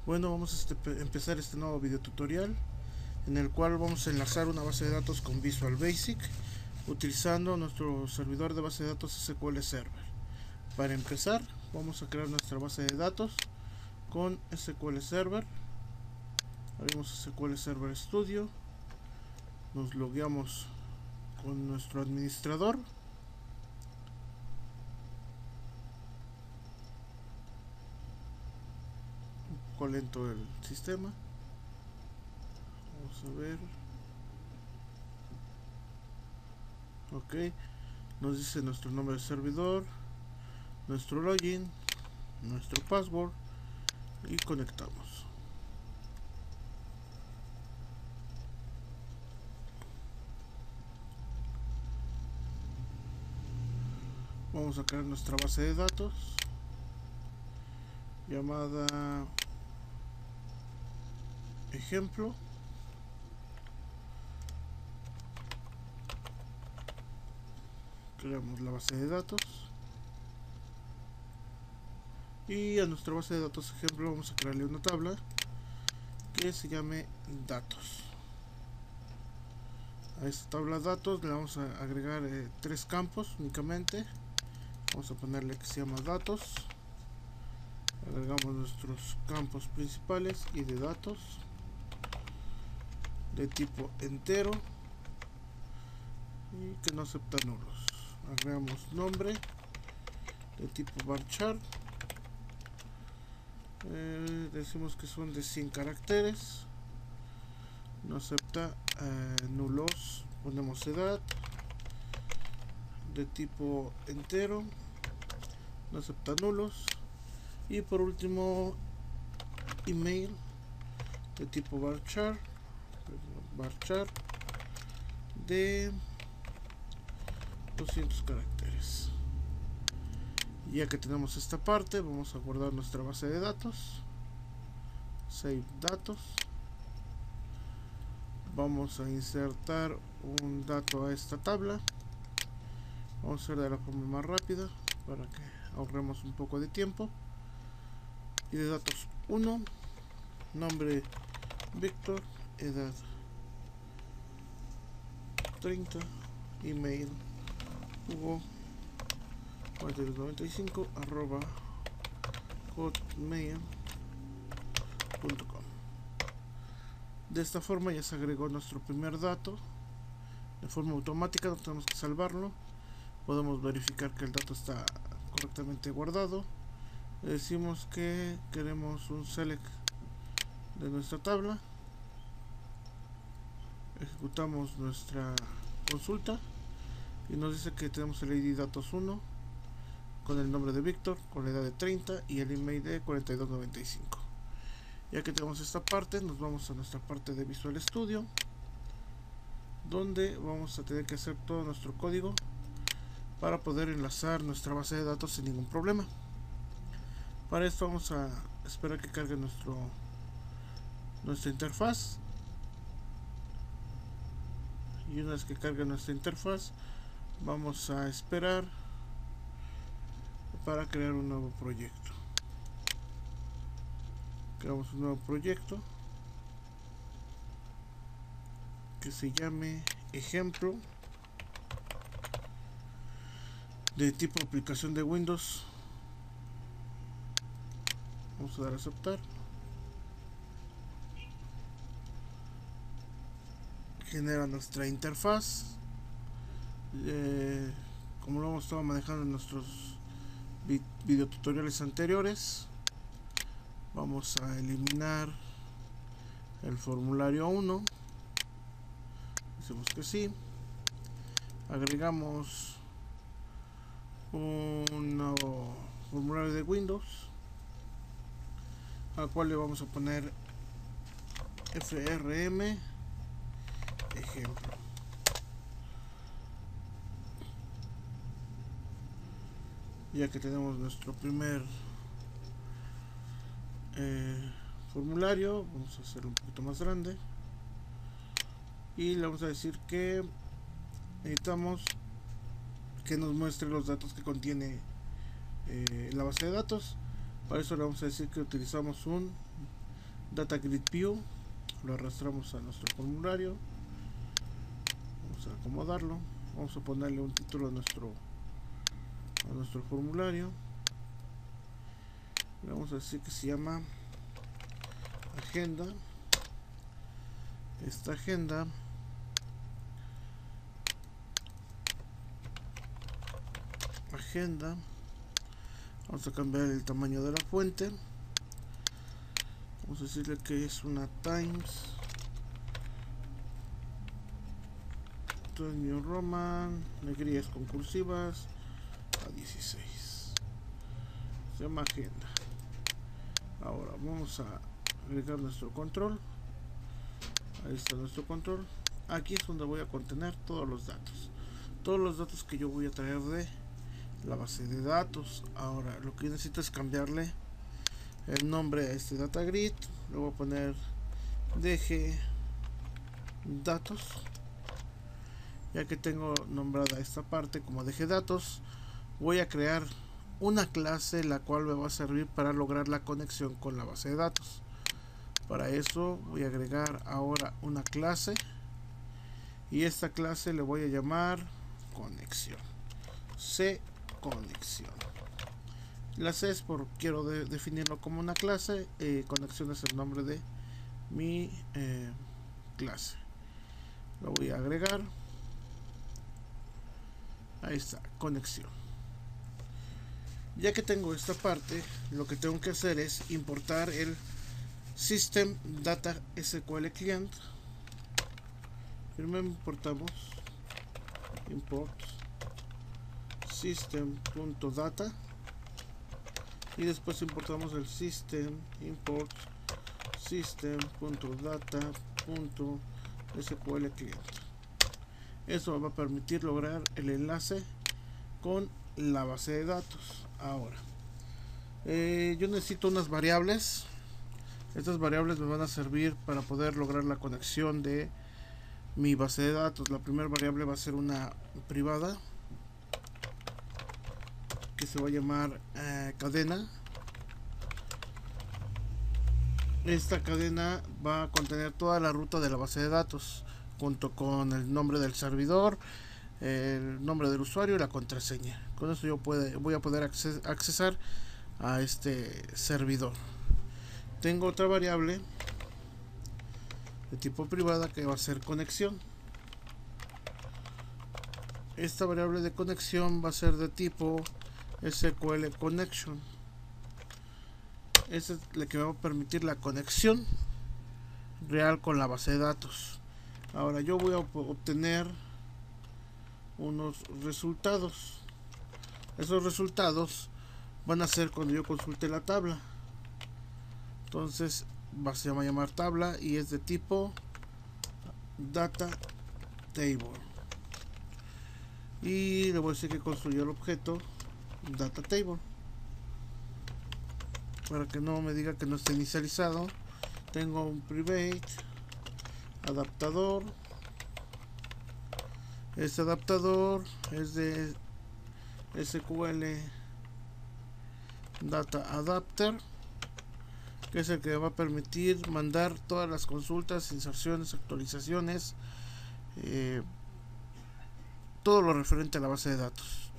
Bueno, vamos a empezar este nuevo video tutorial en el cual vamos a enlazar una base de datos con Visual Basic utilizando nuestro servidor de base de datos SQL Server. Para empezar, vamos a crear nuestra base de datos con SQL Server. Abrimos SQL Server Studio, nos logueamos con nuestro administrador. Un poco lento el sistema. Vamos a ver. Ok, nos dice nuestro nombre de servidor, nuestro login, nuestro password y conectamos. Vamos a crear nuestra base de datos llamada ejemplo. Creamos la base de datos y a nuestra base de datos ejemplo vamos a crearle una tabla que se llame datos. A esta tabla de datos le vamos a agregar 3 campos únicamente. Vamos a ponerle que se llama datos. Agregamos nuestros campos principales y de datos de tipo entero y que no acepta nulos. Agregamos nombre de tipo varchar. Decimos que son de 100 caracteres. No acepta nulos. Ponemos edad de tipo entero. No acepta nulos. Y por último, email de tipo varchar de 200 caracteres. Ya que tenemos esta parte, vamos a guardar nuestra base de datos. Save datos. Vamos a insertar un dato a esta tabla. Vamos a hacer de la forma más rápida para que ahorremos un poco de tiempo. Y de datos 1, nombre Víctor, edad 30, email hugo 4295 @hotmail.com. De esta forma ya se agregó nuestro primer dato de forma automática, no tenemos que salvarlo. Podemos verificar que el dato está correctamente guardado. Le decimos que queremos un select de nuestra tabla. Ejecutamos nuestra consulta y nos dice que tenemos el ID datos 1 con el nombre de Víctor, con la edad de 30 y el email de 4295. Ya que tenemos esta parte, nos vamos a nuestra parte de Visual Studio, donde vamos a tener que hacer todo nuestro código para poder enlazar nuestra base de datos sin ningún problema. Para esto vamos a esperar que cargue nuestra interfaz. Y una vez que cargue nuestra interfaz, vamos a esperar para crear un nuevo proyecto. Creamos un nuevo proyecto que se llame ejemplo de tipo aplicación de Windows. Vamos a dar a aceptar. Genera nuestra interfaz. Como lo hemos estado manejando en nuestros videotutoriales anteriores, vamos a eliminar el formulario 1. Decimos que sí. Agregamos un nuevo formulario de Windows al cual le vamos a poner frm ejemplo. Ya que tenemos nuestro primer formulario, vamos a hacerlo un poquito más grande y le vamos a decir que necesitamos que nos muestre los datos que contiene la base de datos. Para eso le vamos a decir que utilizamos un Data Grid View, lo arrastramos a nuestro formulario, vamos a acomodarlo, vamos a ponerle un título a nuestro formulario, le vamos a decir que se llama agenda. Esta agenda vamos a cambiar el tamaño de la fuente, vamos a decirle que es una Times New Roman, negrillas con cursivas a 16, se llama agenda. Ahora vamos a agregar nuestro control, ahí está nuestro control, aquí es donde voy a contener todos los datos que yo voy a traer de la base de datos. Ahora lo que necesito es cambiarle el nombre a este data grid, le voy a poner DG datos, ya que tengo nombrada esta parte como DG datos. Voy a crear una clase la cual me va a servir para lograr la conexión con la base de datos. Para eso voy a agregar ahora una clase y esta clase le voy a llamar conexión, C conexión. La C es por quiero definirlo como una clase, conexión es el nombre de mi clase. Lo voy a agregar, ahí está, conexión. Ya que tengo esta parte, lo que tengo que hacer es importar el System Data SQL Client. Primero importamos import system.data y después importamos el system import system.data.sql client. Eso va a permitir lograr el enlace con la base de datos. Ahora yo necesito unas variables. Estas variables me van a servir para poder lograr la conexión de mi base de datos. La primera variable va a ser una privada que se va a llamar cadena. Esta cadena va a contener toda la ruta de la base de datos junto con el nombre del servidor, el nombre del usuario y la contraseña. Con eso yo voy a poder accesar a este servidor. Tengo otra variable de tipo privada que va a ser conexión. Esta variable de conexión va a ser de tipo SQL Connection. Esta es la que va a permitir la conexión real con la base de datos. Ahora yo voy a obtener unos resultados. Esos resultados van a ser cuando yo consulte la tabla. Entonces se va a llamar tabla y es de tipo data table. Y le voy a decir que construya el objeto data table para que no me diga que no esté inicializado. Tengo un private adaptador. Este adaptador es de SQL Data Adapter, que es el que va a permitir mandar todas las consultas, inserciones, actualizaciones, todo lo referente a la base de datos,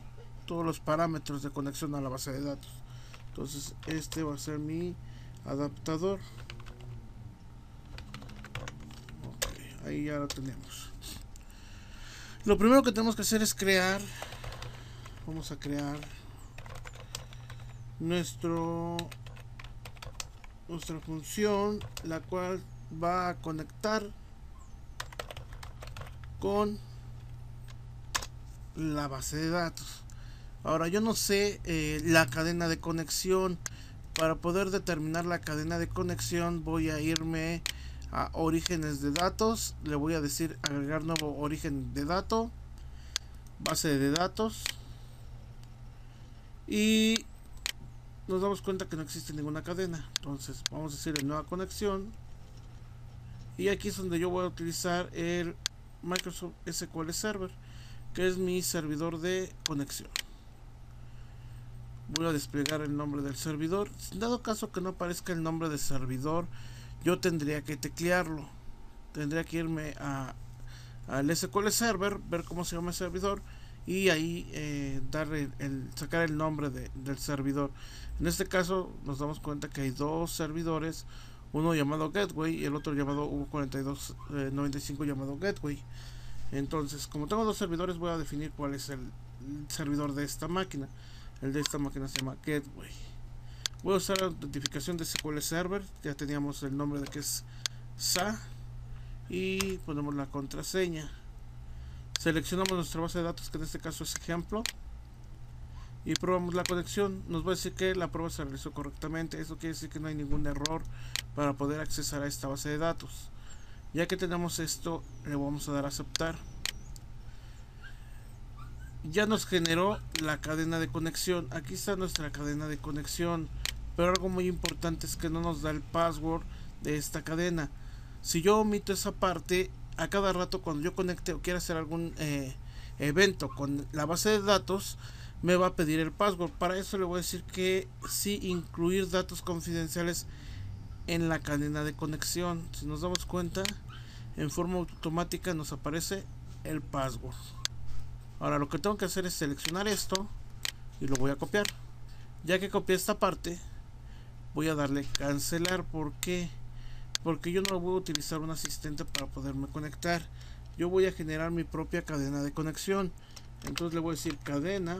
todos los parámetros de conexión a la base de datos. Entonces este va a ser mi adaptador. Okay, ahí ya lo tenemos. Lo primero que tenemos que hacer es crear, vamos a crear nuestra función, la cual va a conectar con la base de datos. Ahora yo no sé la cadena de conexión. Para poder determinar la cadena de conexión voy a irme a orígenes de datos, le voy a decir agregar nuevo origen de dato, base de datos, y nos damos cuenta que no existe ninguna cadena. Entonces vamos a decirle nueva conexión y aquí es donde yo voy a utilizar el Microsoft SQL Server, que es mi servidor de conexión. Voy a desplegar el nombre del servidor. En dado caso que no aparezca el nombre del servidor, yo tendría que teclearlo, tendría que irme al SQL Server, ver cómo se llama el servidor y ahí sacar el nombre del servidor. En este caso nos damos cuenta que hay dos servidores, uno llamado Gateway y el otro llamado V4295 llamado Gateway. Entonces, como tengo dos servidores, voy a definir cuál es el servidor de esta máquina. El de esta máquina se llama Gateway. Voy a usar la autentificación de SQL Server. Ya teníamos el nombre de que es SA y ponemos la contraseña. Seleccionamos nuestra base de datos, que en este caso es ejemplo, y probamos la conexión. Nos va a decir que la prueba se realizó correctamente. Eso quiere decir que no hay ningún error para poder accesar a esta base de datos. Ya que tenemos esto, le vamos a dar a aceptar. Ya nos generó la cadena de conexión. Aquí está nuestra cadena de conexión, pero algo muy importante es que no nos da el password de esta cadena. Si yo omito esa parte, a cada rato cuando yo conecte o quiera hacer algún evento con la base de datos, me va a pedir el password. Para eso le voy a decir que sí incluir datos confidenciales en la cadena de conexión. Si nos damos cuenta, en forma automática nos aparece el password. Ahora lo que tengo que hacer es seleccionar esto y lo voy a copiar. Ya que copié esta parte, voy a darle cancelar. ¿Por qué? Porque yo no voy a utilizar un asistente para poderme conectar. Yo voy a generar mi propia cadena de conexión. Entonces le voy a decir cadena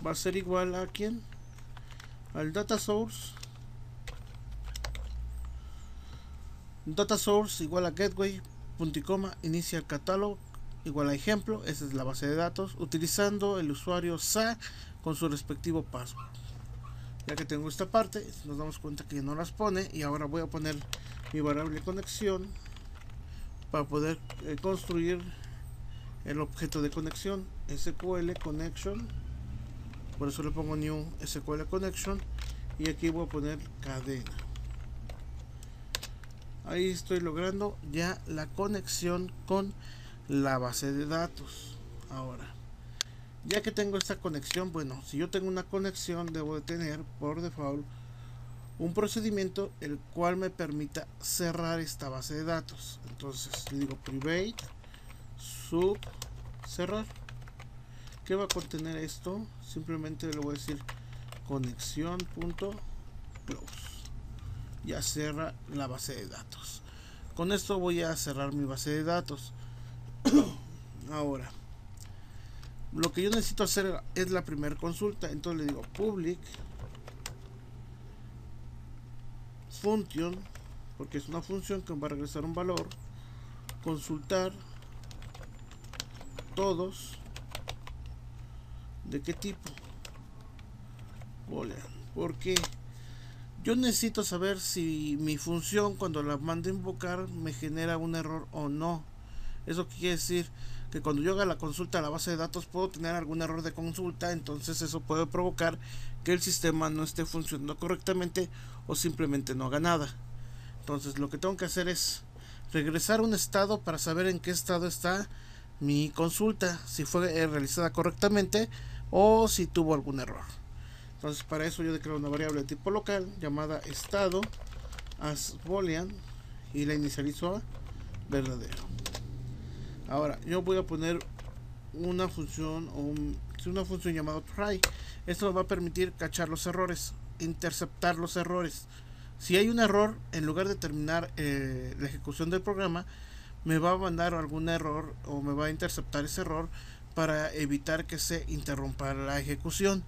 va a ser igual a ¿quién? Al data source. Data source igual a gateway, punto y coma, inicial catalog igual a ejemplo. Esa es la base de datos, utilizando el usuario SA con su respectivo password. Ya que tengo esta parte, nos damos cuenta que no las pone, y ahora voy a poner mi variable conexión para poder construir el objeto de conexión, SQL connection. Por eso le pongo new SQL connection, y aquí voy a poner cadena. Ahí estoy logrando ya la conexión con la base de datos. Ahora, ya que tengo esta conexión, bueno, si yo tengo una conexión, debo de tener por default un procedimiento el cual me permita cerrar esta base de datos. Entonces le digo private sub cerrar. ¿Qué va a contener esto? Simplemente le voy a decir conexión.close. Ya cierra la base de datos. Con esto voy a cerrar mi base de datos. Ahora, lo que yo necesito hacer es la primera consulta. Entonces le digo public function, porque es una función que va a regresar un valor, consultar todos. ¿De qué tipo? Boolean. Porque yo necesito saber si mi función, cuando la mando a invocar, me genera un error o no. Eso quiere decir que cuando yo haga la consulta a la base de datos puedo tener algún error de consulta. Entonces eso puede provocar que el sistema no esté funcionando correctamente o simplemente no haga nada. Entonces lo que tengo que hacer es regresar un estado para saber en qué estado está mi consulta, si fue realizada correctamente o si tuvo algún error. Entonces para eso yo declaro una variable de tipo local llamada estado as boolean y la inicializo a verdadero. Ahora yo voy a poner una función una función llamada try. Esto nos va a permitir cachar los errores, interceptar los errores. Si hay un error, en lugar de terminar la ejecución del programa, me va a mandar algún error o me va a interceptar ese error para evitar que se interrumpa la ejecución.